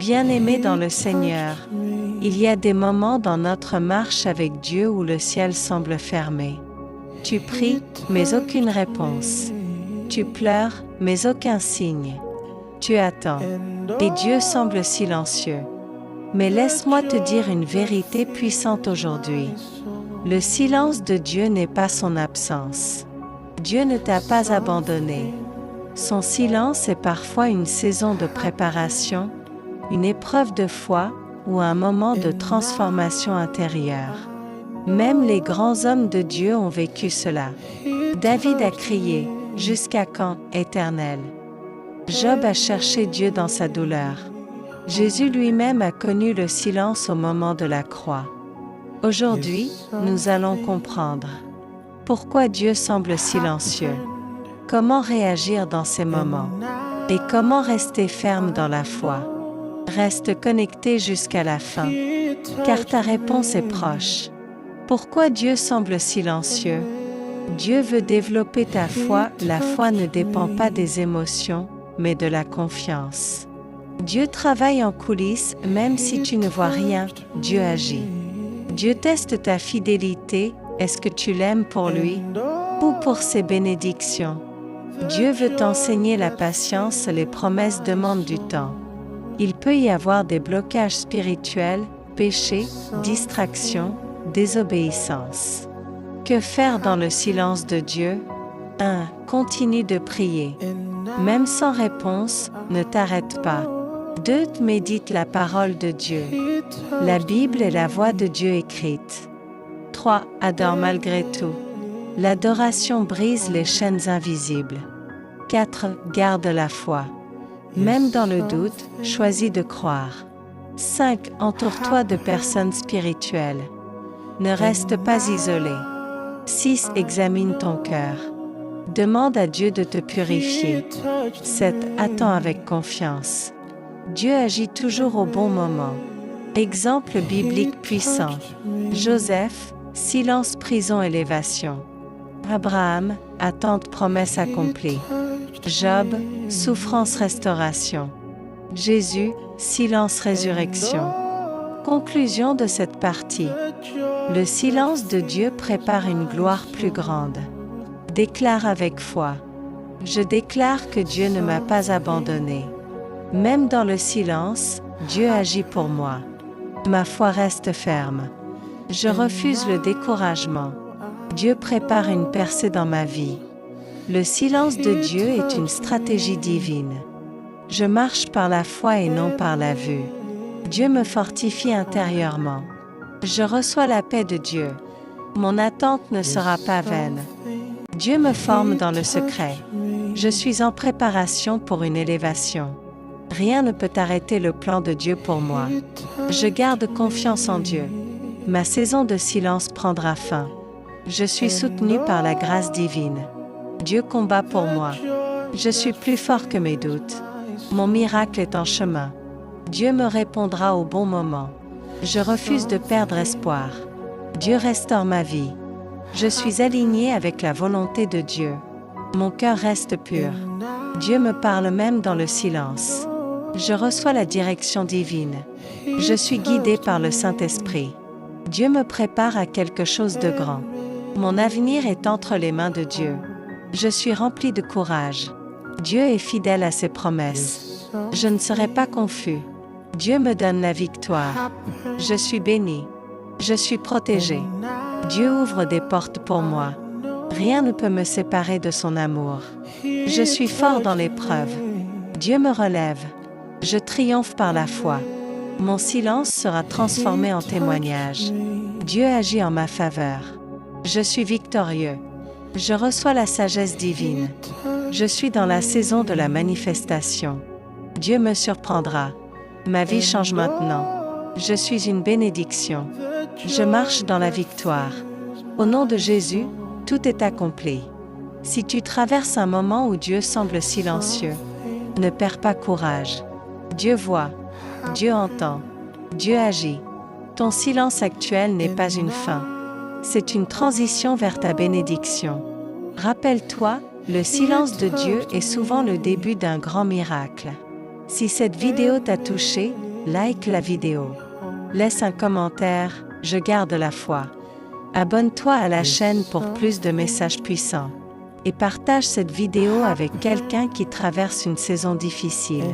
Bien-aimés dans le Seigneur, il y a des moments dans notre marche avec Dieu où le ciel semble fermé. Tu pries, mais aucune réponse. Tu pleures, mais aucun signe. Tu attends, et Dieu semble silencieux. Mais laisse-moi te dire une vérité puissante aujourd'hui. Le silence de Dieu n'est pas son absence. Dieu ne t'a pas abandonné. Son silence est parfois une saison de préparation, une épreuve de foi ou un moment de transformation intérieure. Même les grands hommes de Dieu ont vécu cela. David a crié, « Jusqu'à quand, Éternel ?» Job a cherché Dieu dans sa douleur. Jésus lui-même a connu le silence au moment de la croix. Aujourd'hui, nous allons comprendre pourquoi Dieu semble silencieux, comment réagir dans ces moments, et comment rester ferme dans la foi. Reste connecté jusqu'à la fin, car ta réponse est proche. Pourquoi Dieu semble silencieux? Dieu veut développer ta foi. La foi ne dépend pas des émotions, mais de la confiance. Dieu travaille en coulisses, même si tu ne vois rien, Dieu agit. Dieu teste ta fidélité, est-ce que tu l'aimes pour lui ou pour ses bénédictions? Dieu veut t'enseigner la patience, les promesses demandent du temps. Il peut y avoir des blocages spirituels, péchés, distractions, désobéissance. Que faire dans le silence de Dieu? 1. Continue de prier. Même sans réponse, ne t'arrête pas. 2. Médite la parole de Dieu. La Bible est la voix de Dieu écrite. 3. Adore malgré tout. L'adoration brise les chaînes invisibles. 4. Garde la foi. Même dans le doute, choisis de croire. 5. Entoure-toi de personnes spirituelles. Ne reste pas isolé. 6. Examine ton cœur. Demande à Dieu de te purifier. 7. Attends avec confiance. Dieu agit toujours au bon moment. Exemple biblique puissant. Joseph, silence, prison, élévation. Abraham, attente, promesse accomplie. Job, souffrance, restauration. Jésus, silence, résurrection. Conclusion de cette partie. Le silence de Dieu prépare une gloire plus grande. Déclare avec foi. Je déclare que Dieu ne m'a pas abandonné. Même dans le silence, Dieu agit pour moi. Ma foi reste ferme. Je refuse le découragement. Dieu prépare une percée dans ma vie. Le silence de Dieu est une stratégie divine. Je marche par la foi et non par la vue. Dieu me fortifie intérieurement. Je reçois la paix de Dieu. Mon attente ne sera pas vaine. Dieu me forme dans le secret. Je suis en préparation pour une élévation. Rien ne peut arrêter le plan de Dieu pour moi. Je garde confiance en Dieu. Ma saison de silence prendra fin. Je suis soutenu par la grâce divine. Dieu combat pour moi. Je suis plus fort que mes doutes. Mon miracle est en chemin. Dieu me répondra au bon moment. Je refuse de perdre espoir. Dieu restaure ma vie. Je suis aligné avec la volonté de Dieu. Mon cœur reste pur. Dieu me parle même dans le silence. Je reçois la direction divine. Je suis guidé par le Saint-Esprit. Dieu me prépare à quelque chose de grand. Mon avenir est entre les mains de Dieu. Je suis rempli de courage. Dieu est fidèle à ses promesses. Je ne serai pas confus. Dieu me donne la victoire. Je suis béni. Je suis protégé. Dieu ouvre des portes pour moi. Rien ne peut me séparer de son amour. Je suis fort dans l'épreuve. Dieu me relève. Je triomphe par la foi. Mon silence sera transformé en témoignage. Dieu agit en ma faveur. Je suis victorieux. Je reçois la sagesse divine. Je suis dans la saison de la manifestation. Dieu me surprendra. Ma vie change maintenant. Je suis une bénédiction. Je marche dans la victoire. Au nom de Jésus, tout est accompli. Si tu traverses un moment où Dieu semble silencieux, ne perds pas courage. Dieu voit. Dieu entend. Dieu agit. Ton silence actuel n'est pas une fin. C'est une transition vers ta bénédiction. Rappelle-toi, le silence de Dieu est souvent le début d'un grand miracle. Si cette vidéo t'a touché, like la vidéo. Laisse un commentaire, je garde la foi. Abonne-toi à la chaîne pour plus de messages puissants. Et partage cette vidéo avec quelqu'un qui traverse une saison difficile.